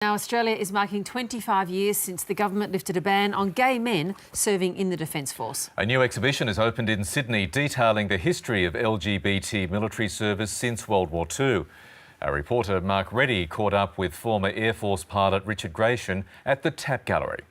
Now, Australia is marking 25 years since the government lifted a ban on gay men serving in the Defence Force. A new exhibition has opened in Sydney detailing the history of LGBT military service since World War II. Our reporter Mark Reddie caught up with former Air Force pilot Richard Gratian at the TAP Gallery.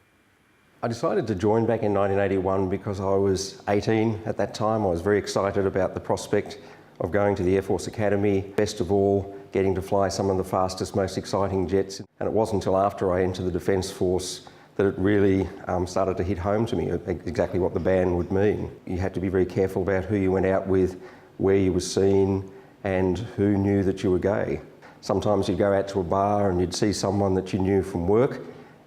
I decided to join back in 1981 because I was 18 at that time. I was very excited about the prospect of going to the Air Force Academy, best of all, getting to fly some of the fastest, most exciting jets. And it wasn't until after I entered the Defence Force that it really started to hit home to me exactly what the ban would mean. You had to be very careful about who you went out with, where you were seen, and who knew that you were gay. Sometimes you'd go out to a bar and you'd see someone that you knew from work,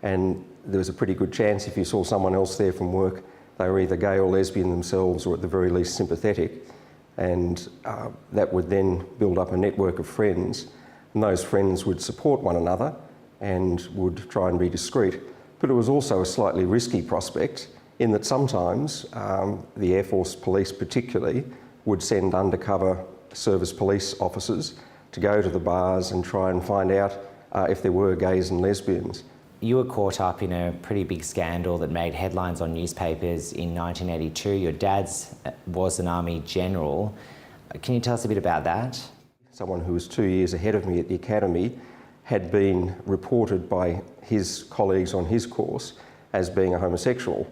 and there was a pretty good chance if you saw someone else there from work, they were either gay or lesbian themselves, or at the very least sympathetic. And that would then build up a network of friends, and those friends would support one another and would try and be discreet. But it was also a slightly risky prospect in that sometimes the Air Force Police particularly would send undercover service police officers to go to the bars and try and find out if there were gays and lesbians. You were caught up in a pretty big scandal that made headlines on newspapers in 1982. Your dad was an Army general. Can you tell us a bit about that? Someone who was 2 years ahead of me at the academy had been reported by his colleagues on his course as being a homosexual.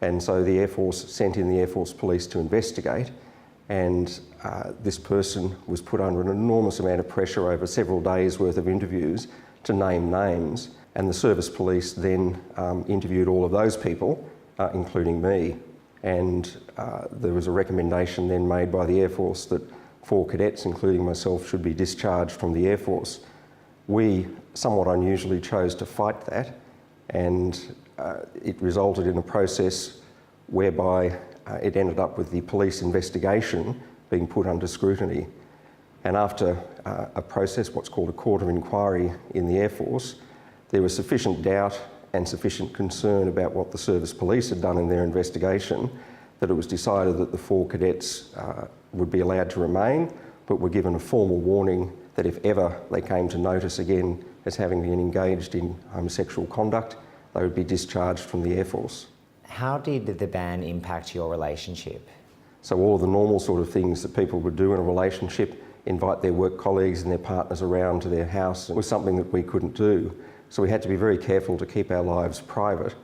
And so the Air Force sent in the Air Force Police to investigate, and this person was put under an enormous amount of pressure over several days' worth of interviews to name names. And the service police then interviewed all of those people, including me. And there was a recommendation then made by the Air Force that 4 cadets, including myself, should be discharged from the Air Force. We, somewhat unusually, chose to fight that, and it resulted in a process whereby it ended up with the police investigation being put under scrutiny. And after a process, what's called a court of inquiry in the Air Force, there was sufficient doubt and sufficient concern about what the service police had done in their investigation that it was decided that the 4 cadets would be allowed to remain, but were given a formal warning that if ever they came to notice again as having been engaged in homosexual conduct, they would be discharged from the Air Force. How did the ban impact your relationship? So all of the normal sort of things that people would do in a relationship, invite their work colleagues and their partners around to their house, was something that we couldn't do. So we had to be very careful to keep our lives private.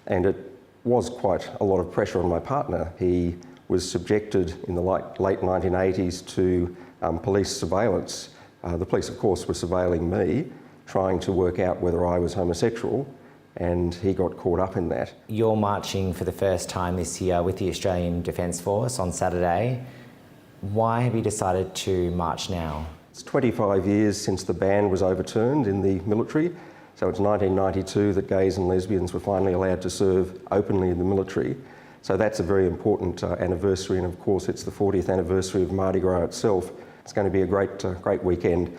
And it was quite a lot of pressure on my partner. He was subjected in the late 1980s to police surveillance. The police, of course, were surveilling me, trying to work out whether I was homosexual, and he got caught up in that. You're marching for the first time this year with the Australian Defence Force on Saturday. Why have you decided to march now? It's 25 years since the ban was overturned in the military. So it's 1992 that gays and lesbians were finally allowed to serve openly in the military. So that's a very important anniversary, and of course it's the 40th anniversary of Mardi Gras itself. It's going to be a great weekend.